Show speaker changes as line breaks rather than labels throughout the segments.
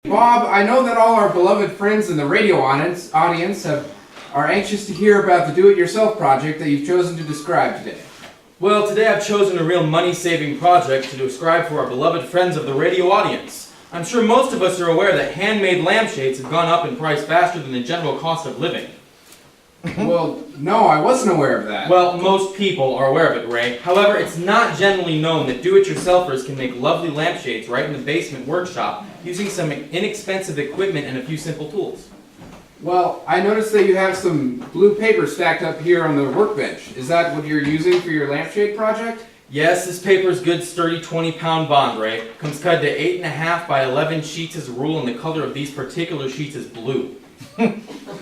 Bob, I know that all our beloved friends in the radio audience are anxious to hear about the do-it-yourself project that you've chosen to describe today.
Well, today I've chosen a real money-saving project to describe for our beloved friends of the radio audience. I'm sure most of us are aware that handmade lampshades have gone up in price faster than the general cost of living.
Well, no, I wasn't aware of that.
Well, most people are aware of it, Ray. However, it's not generally known that do-it-yourselfers can make lovely lampshades right in the basement workshop using some inexpensive equipment and a few simple tools.
Well, I noticed that you have some blue paper stacked up here on the workbench. Is that what you're using for your lampshade project?
Yes, this paper's good, sturdy 20-pound bond, Ray. Comes cut to 8.5 by 11 sheets as a rule, and the color of these particular sheets is blue.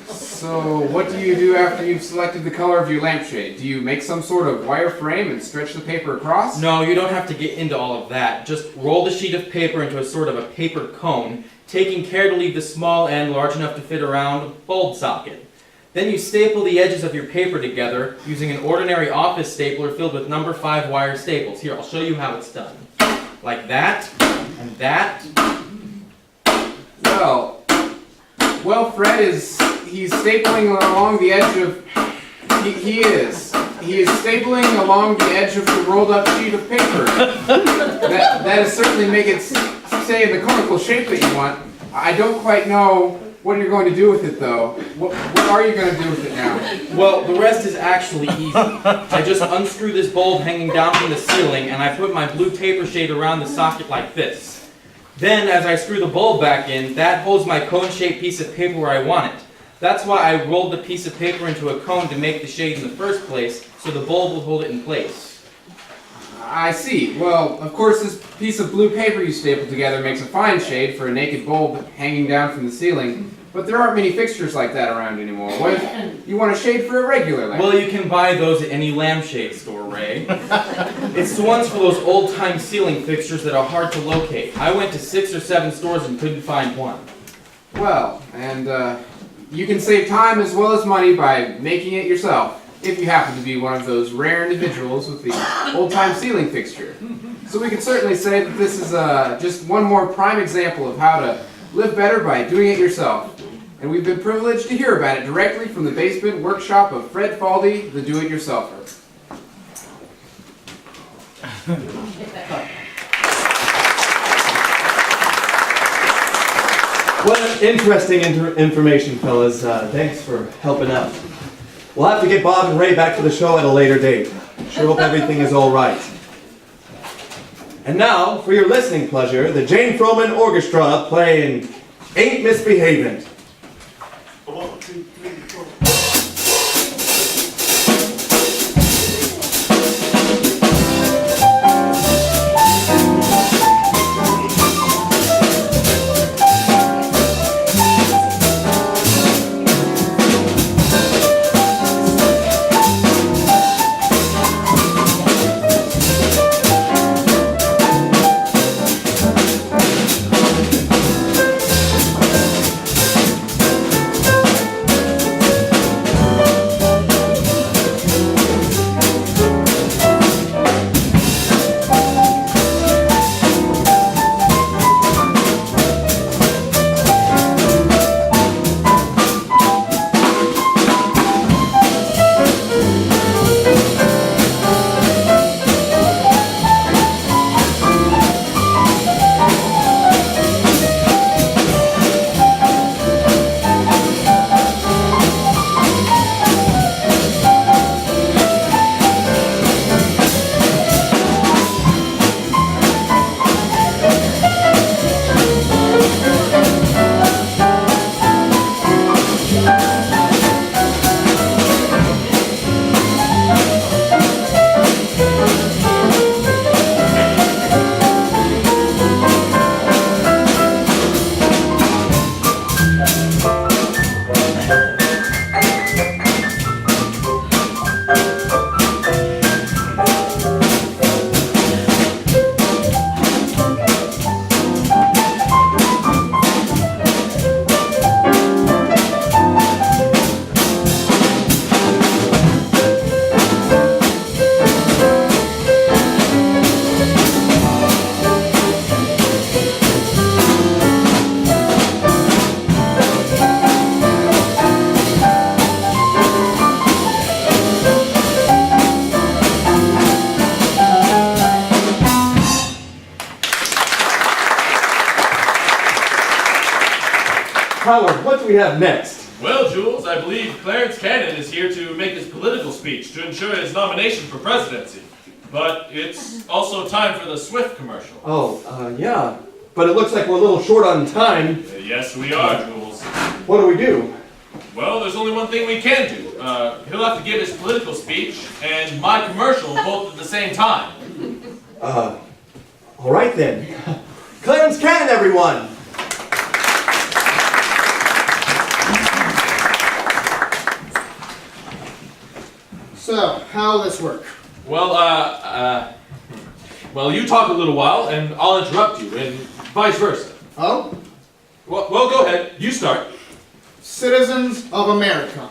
So, what do you do after you've selected the color of your lampshade? Do you make some sort of wire frame and stretch the paper across?
No, you don't have to get into all of that. Just roll the sheet of paper into a sort of a paper cone, taking care to leave the small end large enough to fit around a bulb socket. Then you staple the edges of your paper together using an ordinary office stapler filled with number 5 wire staples. Here, I'll show you how it's done. Like that, and that.
Well, Fred he's stapling along the edge of, he is stapling along the edge of the rolled up sheet of paper. That is certainly make it stay in the conical shape that you want. I don't quite know what you're going to do with it though. What are you going to do with it now?
Well, the rest is actually easy. I just unscrew this bulb hanging down from the ceiling and I put my blue paper shade around the socket like this. Then, as I screw the bulb back in, that holds my cone-shaped piece of paper where I want it. That's why I rolled the piece of paper into a cone to make the shade in the first place, so the bulb will hold it in place.
I see. Well, of course this piece of blue paper you stapled together makes a fine shade for a naked bulb hanging down from the ceiling, but there aren't many fixtures like that around anymore. What if you want a shade for a regular lamp?
Well, you can buy those at any lampshade store, Ray. It's the ones for those old-time ceiling fixtures that are hard to locate. I went to 6 or 7 stores and couldn't find one.
Well, and you can save time as well as money by making it yourself, if you happen to be one of those rare individuals with the old-time ceiling fixture. So we can certainly say that this is just one more prime example of how to live better by doing it yourself. And we've been privileged to hear about it directly from the basement workshop of Fred Faldy, the do-it-yourselfer.
What interesting information, fellas. Thanks for helping out. We'll have to get Bob and Ray back to the show at a later date. Sure hope everything is all right. And now, for your listening pleasure, the Jane Froman Orchestra playing Ain't Misbehavin'.
1, 2, 3, 4.
Howard, what do we have next?
Well, Jules, I believe Clarence Cannon is here to make his political speech to ensure his nomination for presidency. But it's also time for the Swift commercial.
Oh, yeah. But it looks like we're a little short on time.
Yes, we are, Jules.
What do we do?
Well, there's only one thing we can do. He'll have to give his political speech and my commercial both at the same time.
All right then. Clarence Cannon, everyone!
So, how'll this work?
Well, you talk a little while, and I'll interrupt you, and vice versa.
Oh?
Well, go ahead. You start.
Citizens of America.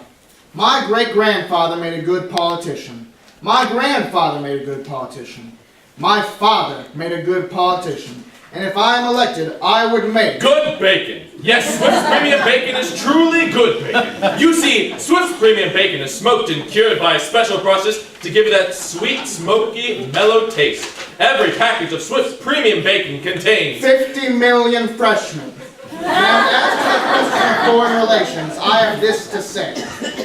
My great-grandfather made a good politician. My grandfather made a good politician. My father made a good politician. And if I am elected, I would make...
Good bacon! Yes, Swift's Premium Bacon is truly good bacon. You see, Swift's Premium Bacon is smoked and cured by a special process to give it that sweet, smoky, mellow taste. Every package of Swift's Premium Bacon contains...
50 million freshmen. Now, as to the question of foreign relations, I have this to say.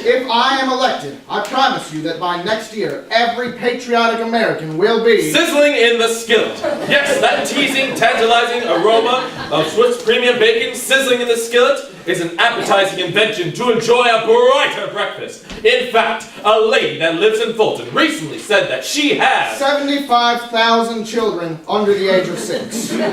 If I am elected, I promise you that by next year, every patriotic American will be...
Sizzling in the skillet. Yes, that teasing, tantalizing aroma of Swift's Premium Bacon sizzling in the skillet is an appetizing invention to enjoy a brighter breakfast. In fact, a lady that lives in Fulton recently said that she has...
75,000 children under the age of 6. And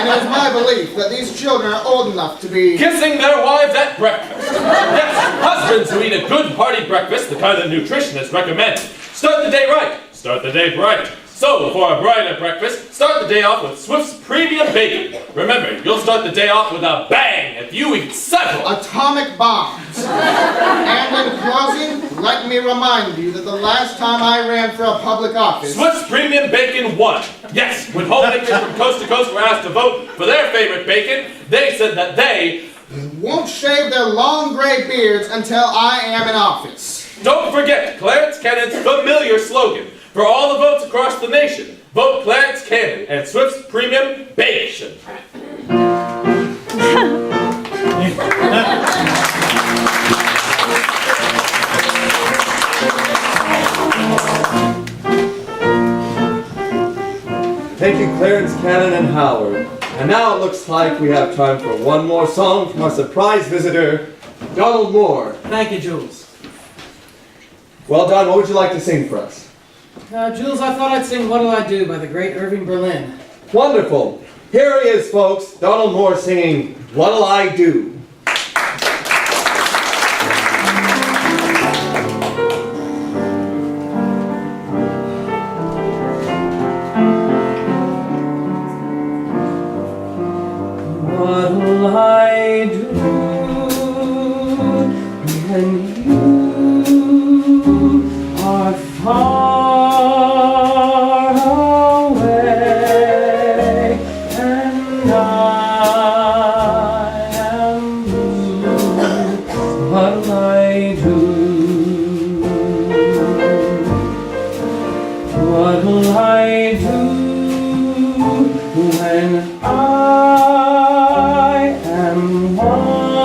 it is my belief that these children are old enough to be...
kissing their wives at breakfast. Yes, husbands who eat a good hearty breakfast, the kind that nutritionists recommend. Start the day right. Start the day bright. So, for a brighter breakfast, start the day off with Swift's Premium Bacon. Remember, you'll start the day off with a bang if you eat several
atomic bombs. And in closing, let me remind you that the last time I ran for a public office...
Swift's Premium Bacon won. Yes, when homemakers from coast to coast were asked to vote for their favorite bacon, they said that they
won't shave their long gray beards until I am in office.
Don't forget Clarence Cannon's familiar slogan. For all the votes across the nation, vote Clarence Cannon and Swift's Premium Bacon.
Thank you, Clarence Cannon and Howard. And now it looks like we have time for one more song from our surprise visitor, Donald Moore.
Thank you, Jules.
Well, Don, what would you like to sing for us?
Jules, I thought I'd sing What'll I Do by the great Irving Berlin.
Wonderful. Here he is, folks. Donald Moore singing What'll I Do?
What'll I do when you are far away and I am blue? What'll I do? What'll I do when I am one?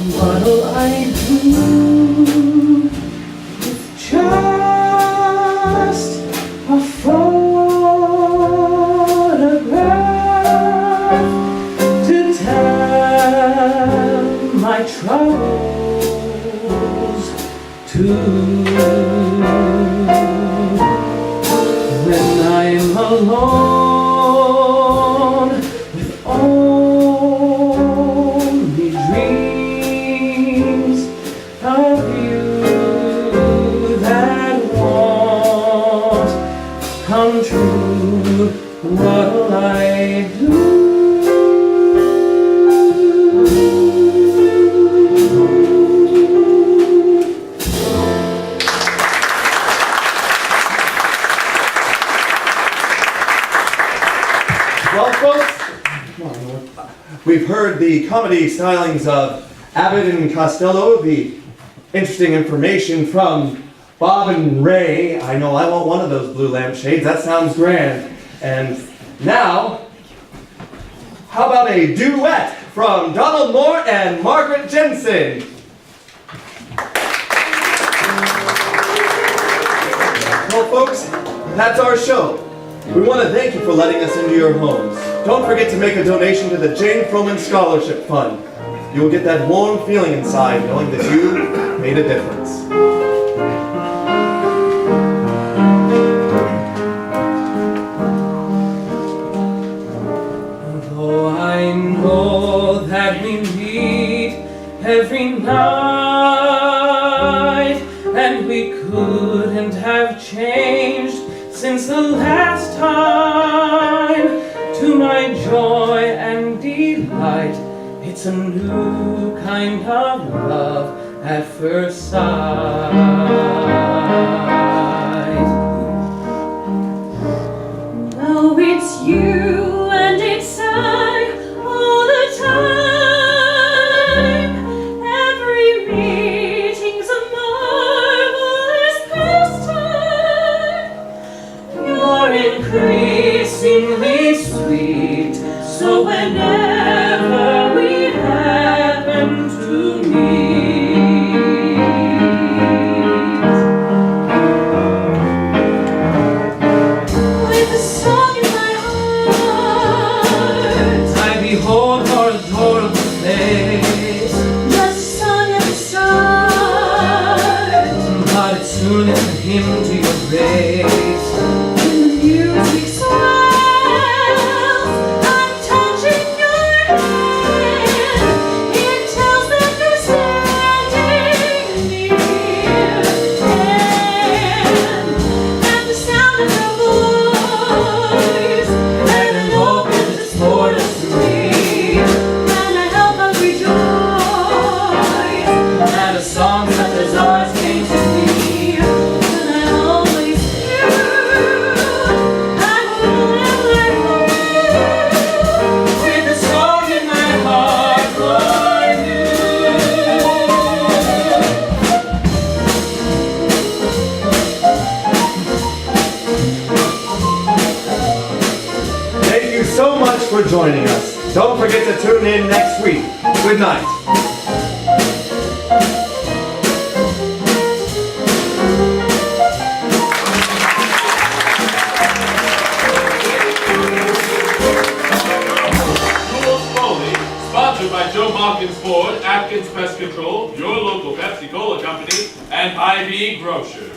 What'll I do with just a photograph to tell my troubles to? When I'm alone with only dreams of you that won't come true, what'll I do?
Well, folks, we've heard the comedy stylings of Abbott and Costello, the interesting information from Bob and Ray. I know I want one of those blue lampshades. That sounds grand. And now, how about a duet from Donald Moore and Margaret Jensen? Well, folks, that's our show. We want to thank you for letting us into your homes. Don't forget to make a donation to the Jane Froman Scholarship Fund. You will get that warm feeling inside knowing that you made a difference.
Though I know that we meet every night, and we couldn't have changed since the last time, to my joy and delight, it's a new kind of love at first sight.
Now it's you and it's I all the time. Every meeting's a marvelous pastime. You're increasingly sweet, so whenever we happen to meet, with a song in my heart,
I behold your adorable face,
just a song at the start.
but it's soon as a hymn to your grace.
When the music swells, I'm touching your hand. It tells that you're standing near. And at the sound of your voice, heaven opens its portals to me. And I help but rejoice
That a song such as ours came to be.
and I always do. I will live like
With a song in my heart for you.
Thank you so much for joining us. Don't forget to tune in next week. Good night.
Rules Foley, sponsored by Joe Malkin's Ford, Atkins Pest Control, your local Pepsi Cola Company, and IB Grocers.